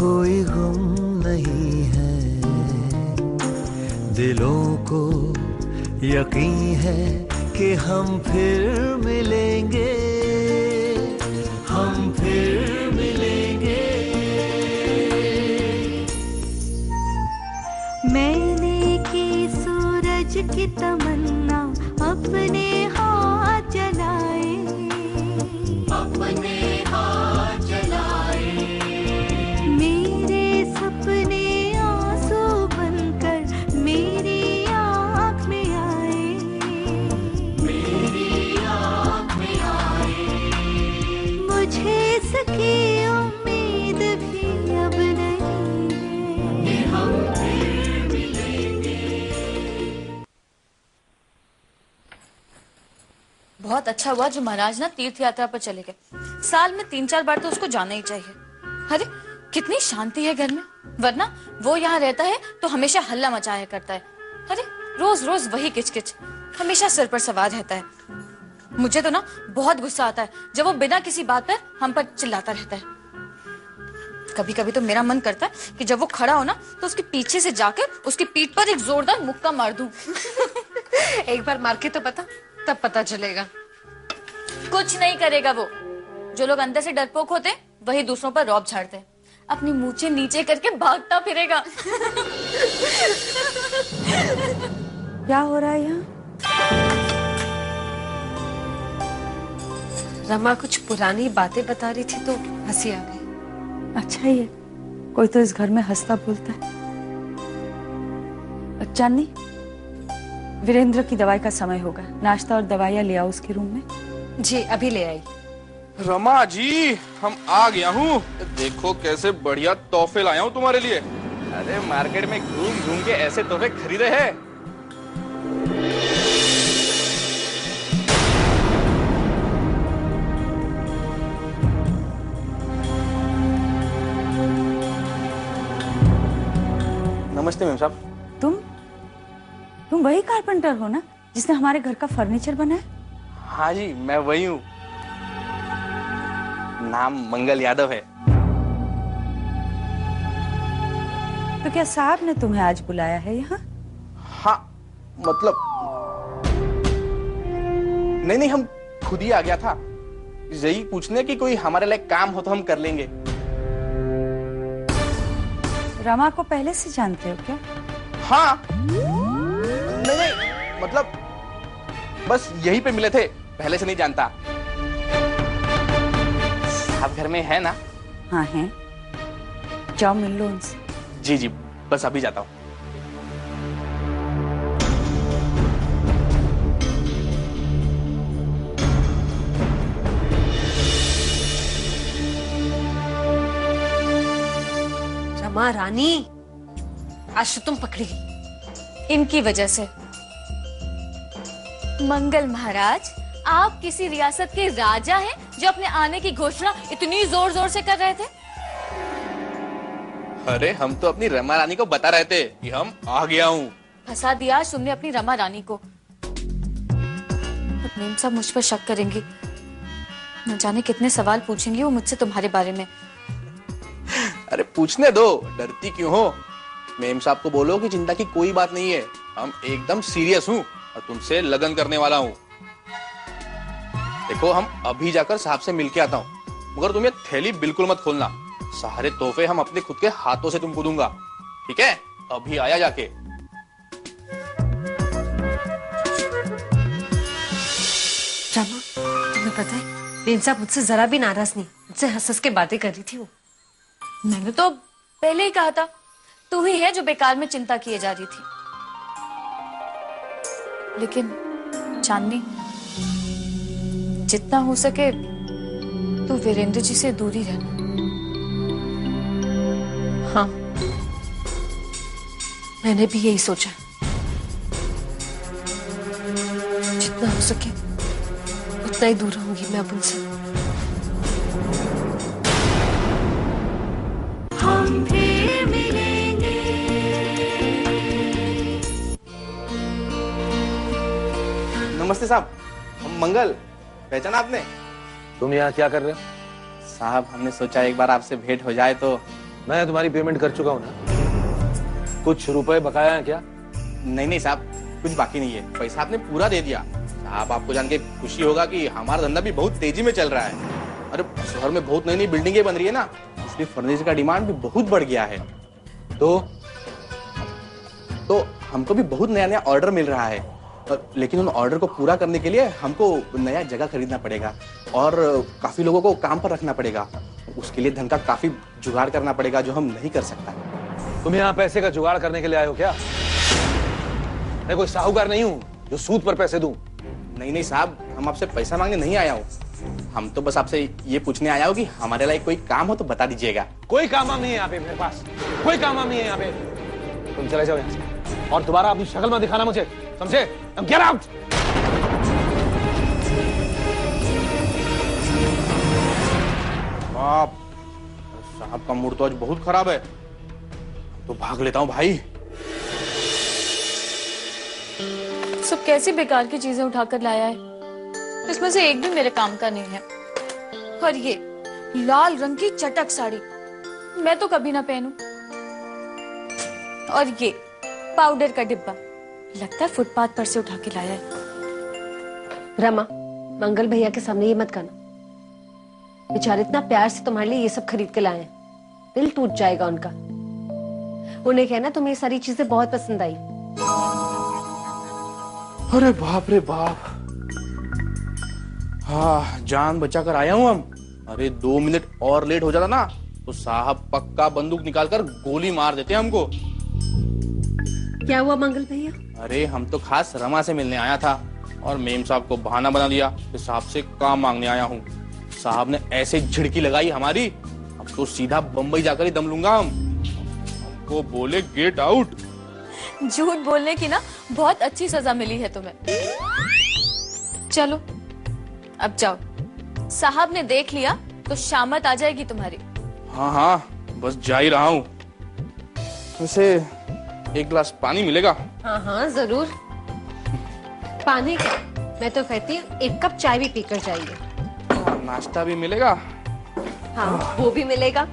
कोई गम नहीं है, दिलों को यकीन है कि हम फिर मिलेंगे, हम फिर मिलेंगे। मैंने की सूरज की तमन्ना अपने हाथ जलाए, अपने हाथ जलाए। मेरे सपने आंसू बनकर मेरी आँख में आए, मेरी आँख में आए। मुझे इसकी उम्मीद भी अब नहीं है, हम फिर मिलेंगे। बहुत अच्छा हुआ जो महाराज ना तीर्थ यात्रा पर चले गए। साल में 3-4 बार तो उसको जाना ही चाहिए। अरे कितनी शांति है घर में, वरना वो यहाँ रहता है तो हमेशा हल्ला मचाया करता है। अरे रोज रोज वही किचकिच, हमेशा सिर पर सवार रहता है। मुझे तो ना बहुत गुस्सा आता है जब वो बिना किसी बात पर हम पर चिल्लाता रहता है। कभी कभी तो मेरा मन करता है कि जब वो खड़ा हो ना तो उसके पीछे से जाकर उसकी पीठ पर एक जोरदार मुक्का मार दूं। एक बार मार के तो बता, तब पता चलेगा। कुछ नहीं करेगा वो। जो लोग अंदर से डरपोक होते हैं वही दूसरों पर रौब झाड़ते हैं। अपनी मूंछें नीचे करके भागता फिरेगा। क्या हो रहा है यहाँ? रमा कुछ पुरानी बातें बता रही थी तो हंसी आ गई। अच्छा ही है, कोई तो इस घर में हंसता बोलता है। चांदनी, वीरेंद्र की दवाई का समय होगा, नाश्ता और दवाइयाँ ले आओ उसके रूम में। जी अभी ले आई। रमा जी, हम आ गया हूँ। देखो कैसे बढ़िया तोहफे लाया हूँ तुम्हारे लिए। अरे मार्केट में घूम घूम के ऐसे तोहफे खरीदे हैं। नमस्ते मैम साहब। तुम वही कारपेंटर हो ना जिसने हमारे घर का फर्नीचर बनाया? हाँ जी, मैं वही हूँ। नाम मंगल यादव है। तो क्या साहब ने तुम्हें आज बुलाया है यहाँ? हाँ मतलब नहीं, हम खुद ही आ गया था यही पूछने कि कोई हमारे लिए काम हो तो हम कर लेंगे। रमा को पहले से जानते हो क्या? हाँ नहीं मतलब बस यहीं पे मिले थे, पहले से नहीं जानता। आप घर में है ना? हाँ है, जाओ मिल लो उनसे। जी जी, बस अभी जाता हूँ। रमा रानी, आज तो तुम पकड़ी गई। इनकी वजह से। मंगल महाराज, आप किसी रियासत के राजा हैं जो अपने आने की घोषणा इतनी जोर जोर से कर रहे थे? अरे हम तो अपनी रमा रानी को बता रहे थे कि हम आ गया हूँ। फंसा दिया तुमने अपनी रमा रानी को। अब मेम साहब मुझ पर शक करेंगी, न जाने कितने सवाल पूछेंगी वो मुझसे तुम्हारे बारे में। अरे पूछने दो, डरती क्यों हो? मेम साहब को बोलो कि चिंता की कोई बात नहीं है, हम एकदम सीरियस हूँ और तुमसे लगन करने वाला हूँ। देखो हम अभी जाकर साहब से मिलके आता हूँ, मगर तुम ये थैली बिल्कुल मत खोलना। सारे तोहफे हम अपने खुद के हाथों से तुमको दूंगा, ठीक है? अभी आया जाके। रमा, तुम्हें पता है मेम साहब मुझसे जरा भी नाराज नहीं, मुझसे हंस हंस के बातें कर रही थी वो। मैंने तो पहले ही कहा था, तू ही है जो बेकार में चिंता किए जा रही थी। लेकिन चांदनी, जितना हो सके तू वीरेंद्र जी से दूर ही रहना। हाँ, मैंने भी यही सोचा। जितना हो सके उतना ही दूर रहूंगी मैं अब उनसे। हम फिर मिलेंगे। नमस्ते साहब, हम मंगल, पहचाना आपने? तुम यहाँ क्या कर रहे हो? साहब हमने सोचा एक बार आपसे भेंट हो जाए तो मैं तुम्हारी पेमेंट कर चुका हूँ ना। कुछ रुपए बकाया है क्या? नहीं साहब, कुछ बाकी नहीं है, पैसा आपने पूरा दे दिया। साहब आपको जान के खुशी होगा कि हमारा धंधा भी बहुत तेजी में चल रहा है। अरे शहर में बहुत नई नई बिल्डिंगें बन रही है ना, इसलिए फर्नीचर का डिमांड भी बहुत बढ़ गया है। तो हमको भी बहुत नया नया ऑर्डर मिल रहा है, लेकिन उन ऑर्डर को पूरा करने के लिए हमको नया जगह खरीदना पड़ेगा और काफी लोगों को काम पर रखना पड़ेगा। उसके लिए धन का काफी जुगाड़ करना पड़ेगा जो हम नहीं कर सकता। तुम यहाँ पैसे का जुगाड़ करने के लिए आए हो क्या? मैं कोई साहूकार नहीं हूँ जो सूद पर पैसे दूं। नहीं साहब, हम आपसे पैसा मांगने नहीं आया हूँ। हम तो बस आपसे ये पूछने आया हूँ कि हमारे लिए कोई काम हो तो बता दीजिएगा। कोई काम नहीं है यहाँ पे, मेरे पास कोई काम नहीं है यहाँ पे। तुम चले जाओ यहाँ से और दोबारा अपनी शक्ल मत दिखाना मुझे, समझे? Get out. बाप साहब का मूड तो आज बहुत खराब है, तो भाग लेता हूँ भाई। सब कैसी बेकार की चीजें उठाकर लाया है, इसमें से एक भी मेरे काम का नहीं है। और ये लाल रंग की चटक साड़ी मैं तो कभी ना पहनूं। और ये पाउडर का डिब्बा लगता है फुटपाथ पर से उठा के लाया है। रमा, मंगल भैया के सामने ये मत करना। बेचारे इतना प्यार से तुम्हारे लिए ये सब खरीद के लाए हैं, दिल टूट जाएगा उनका। उन्हें कहना तुम्हें ये सारी चीजें बहुत पसंद आई। अरे बाप रे बाप, हाँ जान बचा कर आया हूँ हम। अरे 2 मिनट और लेट हो जाता ना तो साहब पक्का बंदूक निकालकर गोली मार देते हमको। क्या हुआ मंगल भैया? अरे हम तो खास रमा से मिलने आया था और मेम साहब को बहाना बना दिया कि साहब से काम मांगने आया हूँ। साहब ने ऐसे झिड़की लगाई हमारी, अब तो सीधा बम्बई जाकर ही दम लूंगा हम। हमको बोले गेट आउट। झूठ बोलने की ना बहुत अच्छी सजा मिली है तुम्हें। चलो अब जाओ, साहब ने देख लिया तो शामत आ जाएगी तुम्हारी। हाँ बस जा ही रहा हूँ। वैसे एक गिलास पानी मिलेगा? हाँ जरूर। पानी का मैं तो कहती हूँ 1 कप चाय भी पीकर जाइए। नाश्ता भी मिलेगा? हाँ वो भी मिलेगा।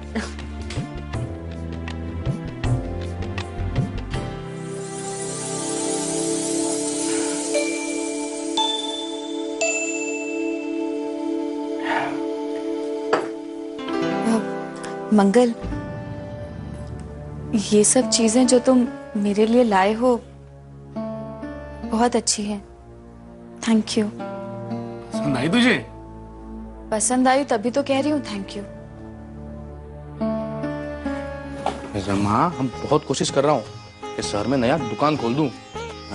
मंगल, ये सब चीजें जो तुम मेरे लिए लाए हो बहुत अच्छी हैं। Thank you. पसंद आई तुझे? पसंद आई तभी तो कह रही हूँ थैंक यू। रमा, हम बहुत कोशिश कर रहा हूँ कि शहर में नया दुकान खोल दूं।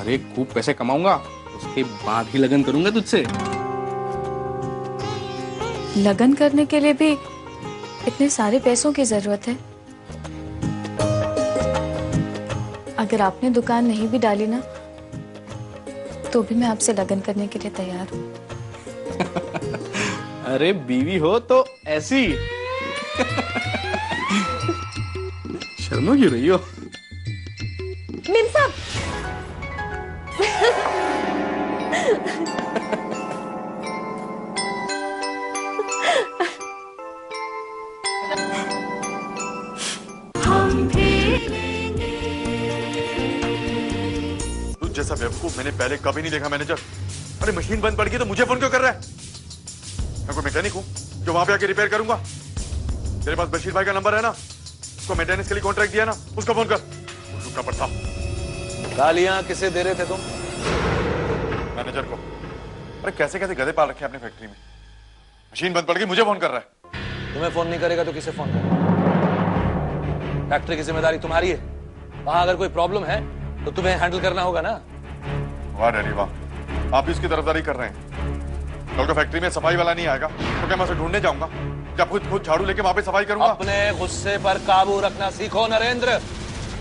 अरे खूब पैसे कमाऊंगा, उसके बाद ही लगन करूंगा तुझसे। लगन करने के लिए भी इतने सारे पैसों की जरूरत है? अगर आपने दुकान नहीं भी डाली ना तो भी मैं आपसे लगन करने के लिए तैयार हूँ। अरे बीवी हो तो ऐसी शर्मा क्यों रही हो? मेम साहब जैसा बेवकूफ मैंने पहले कभी नहीं देखा मैनेजर। अरे मशीन बंद पड़ गई तो मुझे फोन क्यों कर रहा है? मैं कोई मैकेनिक हूँ जो वहां पे आके रिपेयर करूंगा? तेरे पास बशीर भाई का नंबर है ना, उसको मेंटेनेंस के लिए कॉन्ट्रैक्ट दिया ना, उसको फोन कर। रुकना पड़ता। गालियां किसे दे रहे थे तुम? मैनेजर को। अरे कैसे कैसे गधे पाल रखे अपनी फैक्ट्री में। मशीन बंद पड़ गई, मुझे फोन कर रहा है। तुम्हें फोन नहीं करेगा तो किसे फोन करेगा? फैक्ट्री की जिम्मेदारी तुम्हारी है। वहां अगर कोई प्रॉब्लम है तो तुम्हें हैंडल करना होगा ना। वाह डैडी वाह, आप भी उसकी तरफदारी कर रहे हैं। कल को फैक्ट्री में सफाई वाला नहीं आएगा तो क्या मैं उसे ढूंढने जाऊंगा? क्या खुद झाड़ू लेके वहां पे सफाई करूंगा? अपने गुस्से पर काबू रखना सीखो नरेंद्र।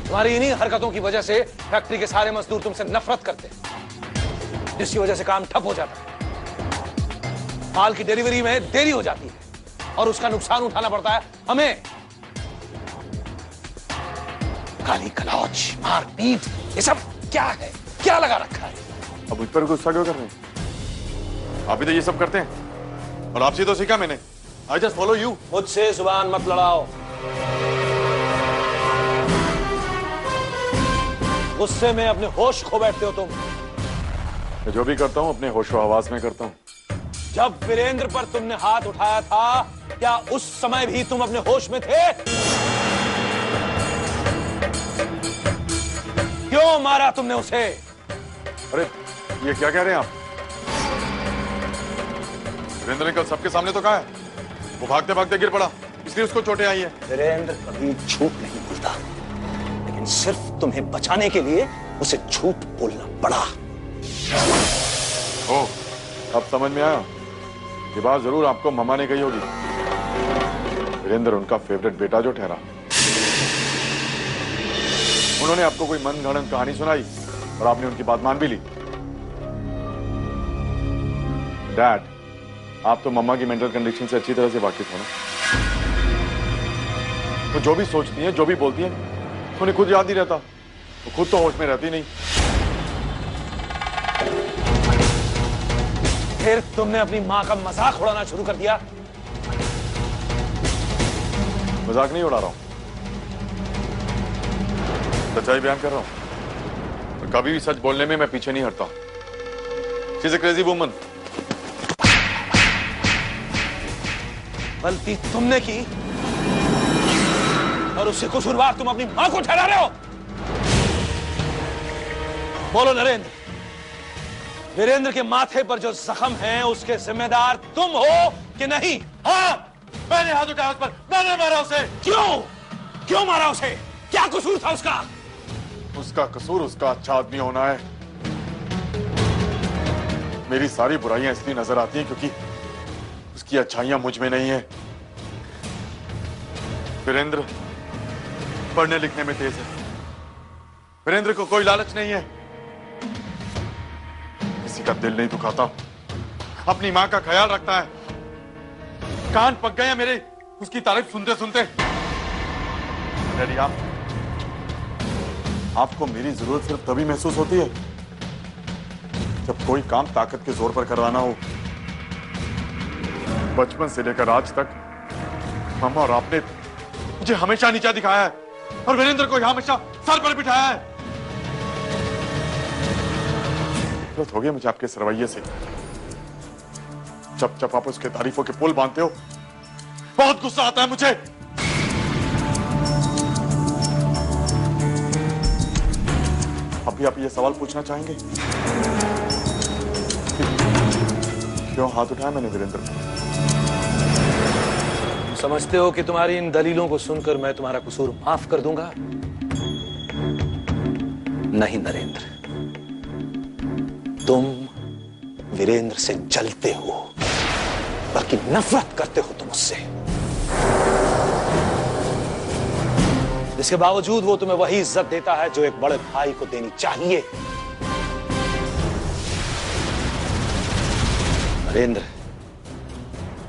तुम्हारी इन्हीं हरकतों की वजह से फैक्ट्री के सारे मजदूर तुमसे नफरत करते हैं, जिसकी वजह से काम ठप हो जाता है। माल की डिलीवरी में देरी हो जाती है और उसका नुकसान उठाना पड़ता है हमें। गाली गलौज, मारपीट, ये सब क्या है? क्या लगा रखा है? अब मुझ पर गुस्सा क्यों कर रहे हैं? आप भी तो ये सब करते हैं और आपसे तो सीखा मैंने। I just follow you. मुझसे जुबान मत लड़ाओ। गुस्से में अपने होश खो बैठते हो तुम। मैं जो भी करता हूँ अपने होशो हवास में करता हूँ। जब वीरेंद्र पर तुमने हाथ उठाया था, क्या उस समय भी तुम अपने होश में थे? क्यों मारा तुमने उसे? अरे ये क्या कह रहे हैं आप? वीरेंद्र ने कल सबके सामने तो कहा है, वो भागते भागते गिर पड़ा, इसलिए उसको चोटें आई है। वीरेंद्र कभी झूठ नहीं बोलता, लेकिन सिर्फ तुम्हें बचाने के लिए उसे झूठ बोलना पड़ा। ओ, अब समझ में आया। ये बात जरूर आपको मम्मा ने कही होगी। वीरेंद्र उनका फेवरेट बेटा जो ठहरा, उन्होंने आपको कोई मन गढ़ंत कहानी सुनाई और आपने उनकी बात मान भी ली। डैड, आप तो मम्मा की मेंटल कंडीशन से अच्छी तरह से वाकिफ हो ना। वो जो भी सोचती हैं, जो भी बोलती हैं, उन्हें खुद याद नहीं रहता। वो खुद तो होश में रहती नहीं। फिर तुमने अपनी माँ का मजाक उड़ाना शुरू कर दिया। मजाक नहीं उड़ा रहा हूं, सच्चाई बयान कर रहा हूं। और कभी भी सच बोलने में मैं पीछे नहीं हटता। She is a crazy woman. गलती तुमने की और उससे कसूरवार तुम अपनी मां को ठहरा रहे हो। बोलो नरेंद्र, वीरेंद्र के माथे पर जो जख्म है उसके जिम्मेदार तुम हो कि नहीं? हाँ, मैंने हाथ उठाया उस पर, मैंने मारा उसे। क्यों मारा उसे? क्या कसूर था उसका? उसका कसूर उसका अच्छा आदमी होना है। मेरी सारी बुराइयां इसलिए नजर आती हैं क्योंकि उसकी अच्छाइयां मुझ में नहीं है। वीरेंद्र पढ़ने लिखने में तेज है। वीरेंद्र को कोई लालच नहीं है, किसी का दिल नहीं दुखाता, अपनी मां का ख्याल रखता है। कान पक गए हैं मेरे उसकी तारीफ सुनते सुनते। डैडी, आपको मेरी जरूरत सिर्फ तभी महसूस होती है जब कोई काम ताकत के जोर पर करवाना हो। बचपन से लेकर आज तक मम्मा और आपने मुझे हमेशा नीचा दिखाया है और वीरेंद्र को हमेशा सर पर बिठाया है। नफरत हो गई मुझे आपके इस रवैये से। जब जब आप उसके तारीफों के पुल बांधते हो बहुत गुस्सा आता है मुझे। अभी आप ये सवाल पूछना चाहेंगे, क्यों हाथ उठाया मैंने वीरेंद्र को? समझते हो कि तुम्हारी इन दलीलों को सुनकर मैं तुम्हारा कसूर माफ कर दूंगा? नहीं नरेंद्र, तुम वीरेंद्र से जलते हो, बल्कि नफरत करते हो तुम उससे। जिसके बावजूद वो तुम्हें वही इज्जत देता है जो एक बड़े भाई को देनी चाहिए। नरेंद्र,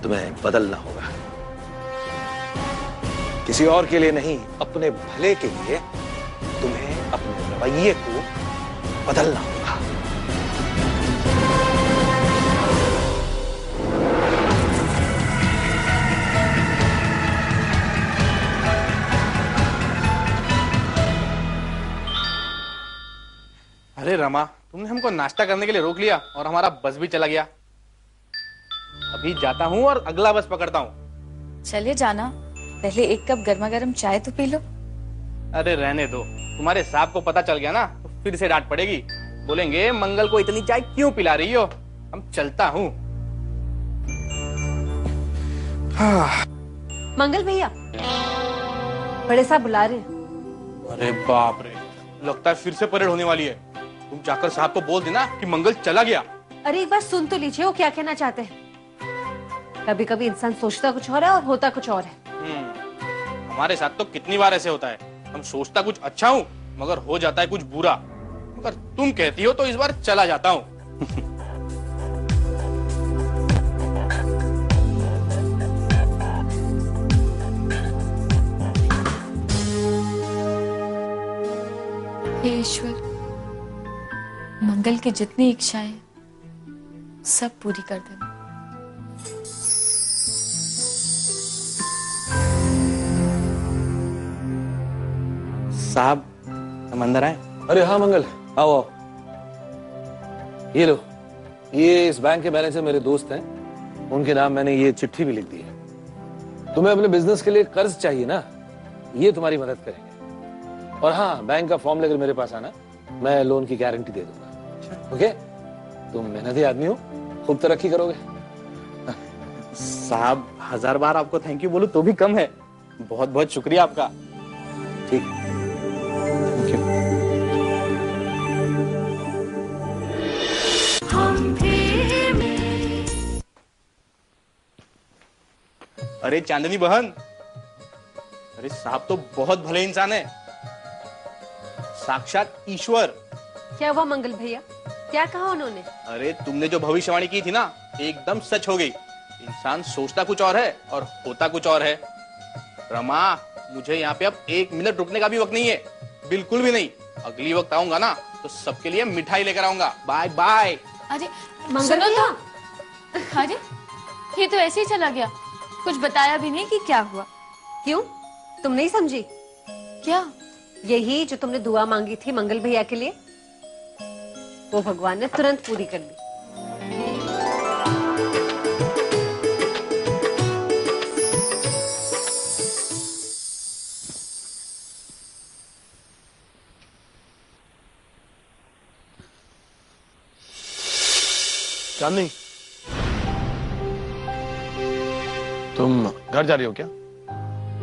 तुम्हें बदलना होगा, किसी और के लिए नहीं, अपने भले के लिए तुम्हें अपने रवैये को बदलना होगा। अरे रमा, तुमने हमको नाश्ता करने के लिए रोक लिया और हमारा बस भी चला गया। अभी जाता हूँ और अगला बस पकड़ता हूँ। चलिए जाना, पहले एक कप गर्मा गर्म चाय तो पी लो। अरे रहने दो, तुम्हारे साहब को पता चल गया ना तो फिर से डांट पड़ेगी। बोलेंगे मंगल को इतनी चाय क्यों पिला रही हो। हम चलता हूँ। मंगल भैया, बड़े साहब बुला रहे हैं। अरे बाप रे, लगता है फिर से परेड होने वाली है। तुम जाकर साहब को बोल देना कि मंगल चला गया। अरे एक बार सुन तो लीजिए वो क्या कहना चाहते हैं। कभी कभी इंसान सोचता कुछ और है और होता कुछ और है। हमारे साथ तो कितनी बार ऐसे होता है, हम सोचता कुछ अच्छा हूँ मगर हो जाता है कुछ बुरा। मगर तुम कहती हो तो इस बार चला जाता हूँ। हे ईश्वर, मंगल की जितनी इच्छाएं सब पूरी कर देना। साहब, हम अंदर आए? अरे हाँ मंगल, आओ आओ। ये लो, ये इस बैंक के मैनेजर मेरे दोस्त हैं, उनके नाम मैंने ये चिट्ठी भी लिख दी है। तुम्हें अपने बिजनेस के लिए कर्ज चाहिए ना, ये तुम्हारी मदद करेंगे। और हाँ, बैंक का फॉर्म लेकर मेरे पास आना, मैं लोन की गारंटी दे दूंगा। ओके? तुम मेहनती आदमी हो, खूब तरक्की करोगे। साहब 1000 बार आपको थैंक यू बोलूं तो भी कम है। बहुत बहुत शुक्रिया आपका। ठीक, थैंक यू। हम फिर अरे चांदनी बहन, अरे साहब तो बहुत भले इंसान है, साक्षात ईश्वर। क्या हुआ मंगल भैया, क्या कहा उन्होंने? अरे तुमने जो भविष्यवाणी की थी ना, एकदम सच हो गई। इंसान सोचता कुछ और है और होता कुछ और है। रमा, मुझे यहाँ पे अब 1 मिनट रुकने का भी वक्त नहीं है, बिल्कुल भी नहीं। अगली वक्त आऊंगा ना तो सबके लिए मिठाई लेकर आऊंगा। Bye bye. अरे मंगल सुनो भैया। तो, अरे ये तो ऐसे ही चला गया, कुछ बताया भी नहीं कि क्या हुआ। क्यों, तुम नहीं समझी? क्या? यही जो तुमने दुआ मांगी थी मंगल भैया के लिए, वो भगवान ने तुरंत पूरी कर ली। चांदनी, तुम घर जा रही हो क्या?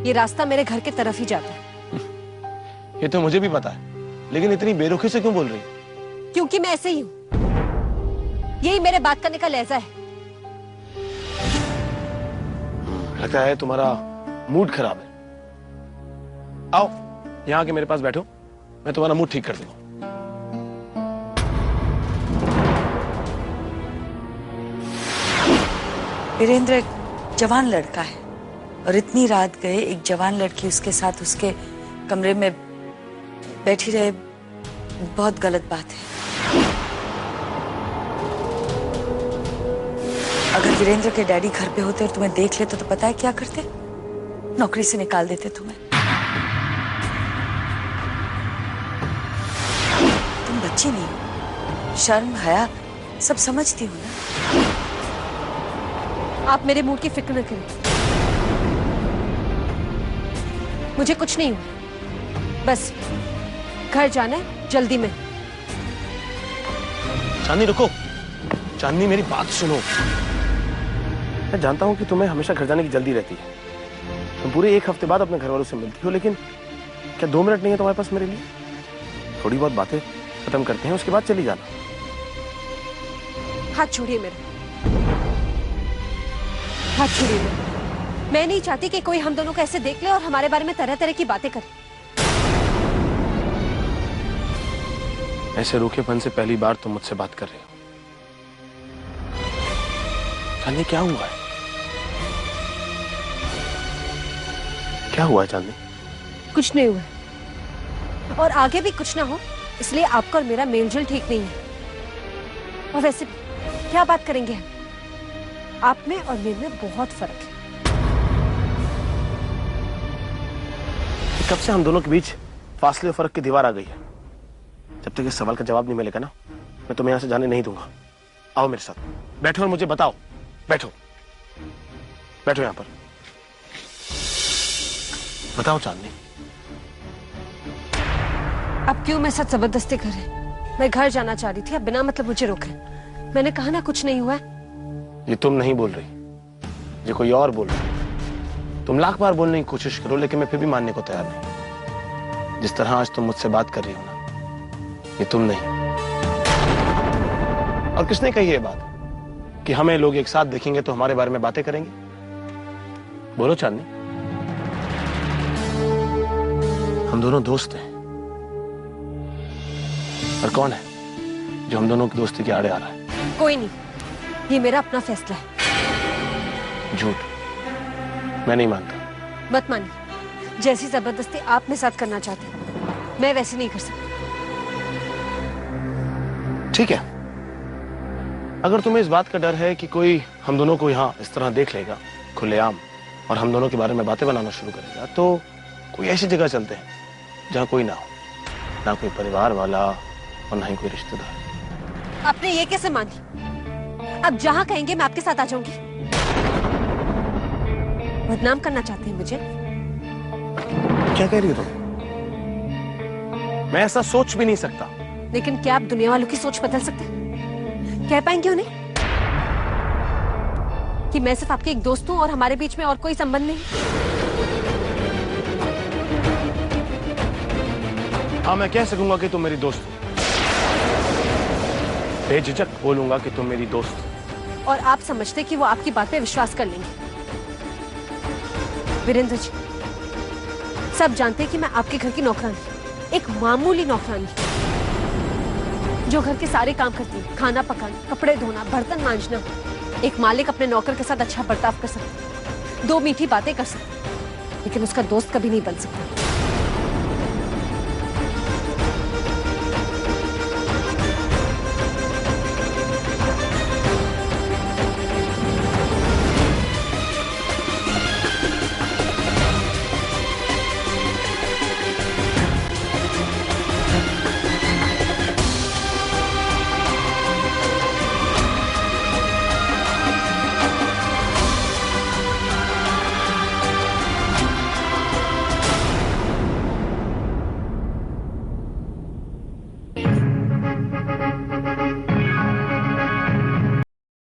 ये रास्ता मेरे घर के तरफ ही जाता है। ये तो मुझे भी पता है, लेकिन इतनी बेरुखी से क्यों बोल रही? क्योंकि मैं ऐसे ही हूँ, यही मेरे बात करने का लहजा है। लगता है तुम्हारा मूड खराब है। आओ यहाँ आके मेरे पास बैठो, मैं तुम्हारा मूड ठीक कर दूंगा। वीरेंद्र एक जवान लड़का है और इतनी रात गए एक जवान लड़की उसके साथ उसके कमरे में बैठी रहे, बहुत गलत बात है। अगर वीरेंद्र के डैडी घर पे होते और तुम्हें देख लेते तो पता है क्या करते? नौकरी से निकाल देते तुम्हें। तुम बच्ची नहीं हो, शर्म हया सब समझती हो ना। आप मेरे मूड की फिक्र न करें, मुझे कुछ नहीं हुआ, बस घर जाना है जल्दी में। चांदनी रुको, चांदनी मेरी बात सुनो। मैं जानता हूं कि तुम्हें हमेशा घर जाने की जल्दी रहती है, तुम पूरे 1 हफ्ते बाद अपने घर वालों से मिलती हो, लेकिन क्या 2 मिनट नहीं है तुम्हारे पास मेरे लिए? थोड़ी बहुत बातें खत्म करते हैं, उसके बाद चली जाना। हाथ छोड़िए मेरा, हाथ छोड़िए मेरा। मैं नहीं चाहती कि कोई हम दोनों को ऐसे देख ले और हमारे बारे में तरह तरह की बातें करे। ऐसे रूखेपन से पहली बार तुम मुझसे बात कर रहे हो। चांदनी क्या हुआ है? क्या हुआ है चांदनी? कुछ नहीं हुआ और आगे भी कुछ ना हो, इसलिए आपका और मेरा मेलजोल ठीक नहीं है। और वैसे क्या बात करेंगे हम? आप में और मेरे में बहुत फर्क है। कब से हम दोनों के बीच फासले और फर्क की दीवार आ गई है। जब तक इस सवाल का जवाब नहीं मिलेगा ना, मैं तुम्हें यहां से जाने नहीं दूंगा। आओ मेरे साथ, बैठो और मुझे बताओ। बैठो, बैठो यहां पर। बताओ चांदनी। अब क्यों मेरे साथ जबरदस्ती कर रहे? मैं घर जाना चाह रही थी, अब बिना मतलब मुझे रोक रहे। मैंने कहा ना कुछ नहीं हुआ है। ये तुम नहीं बोल रही, ये कोई और बोल रहा है। तुम लाख बार बोलने की कोशिश करो, लेकिन मैं फिर भी मानने को तैयार नहीं। जिस तरह आज तुम मुझसे बात कर रही हो ना, ये तुम नहीं। और किसने कही ये बात कि हमें लोग एक साथ देखेंगे तो हमारे बारे में बातें करेंगे? बोलो चांदनी। हम दोनों दोस्त हैं, और कौन है जो हम दोनों की दोस्ती के आड़े आ रहा है? कोई नहीं, ये मेरा अपना फैसला है। झूठ, मैं नहीं मानता। मत मानिए, जैसी जबरदस्ती आप मेरे साथ करना चाहते हैं, मैं वैसे नहीं कर सकती। ठीक है, अगर तुम्हें इस बात का डर है कि कोई हम दोनों को यहाँ इस तरह देख लेगा खुलेआम और हम दोनों के बारे में बातें बनाना शुरू करेगा, तो कोई ऐसी जगह चलते हैं जहां कोई ना हो। ना कोई परिवार वाला और ना ही कोई रिश्तेदार। आपने ये कैसे मानी? अब जहां कहेंगे मैं आपके साथ आ जाऊंगी। बदनाम करना चाहते हैं मुझे? क्या कह रही हो तुम? मैं ऐसा सोच भी नहीं सकता। लेकिन क्या आप दुनिया वालों की सोच बदल सकते हैं? कह पाएंगे उन्हें कि मैं सिर्फ आपके एक दोस्त हूं और हमारे बीच में और कोई संबंध नहीं? हाँ, मैं कह सकूंगा कि तुम मेरी दोस्त हो। बेझिझक बोलूंगा कि तुम मेरी दोस्त हो। और आप समझते कि वो आपकी बात पे विश्वास कर लेंगे? वीरेंद्र जी, सब जानते हैं कि मैं आपके घर की नौकरानी, एक मामूली नौकरानी जो घर के सारे काम करती है, खाना पकाना, कपड़े धोना, बर्तन मांजना। एक मालिक अपने नौकर के साथ अच्छा बर्ताव कर सकता है, दो मीठी बातें कर सकता है, लेकिन उसका दोस्त कभी नहीं बन सकता।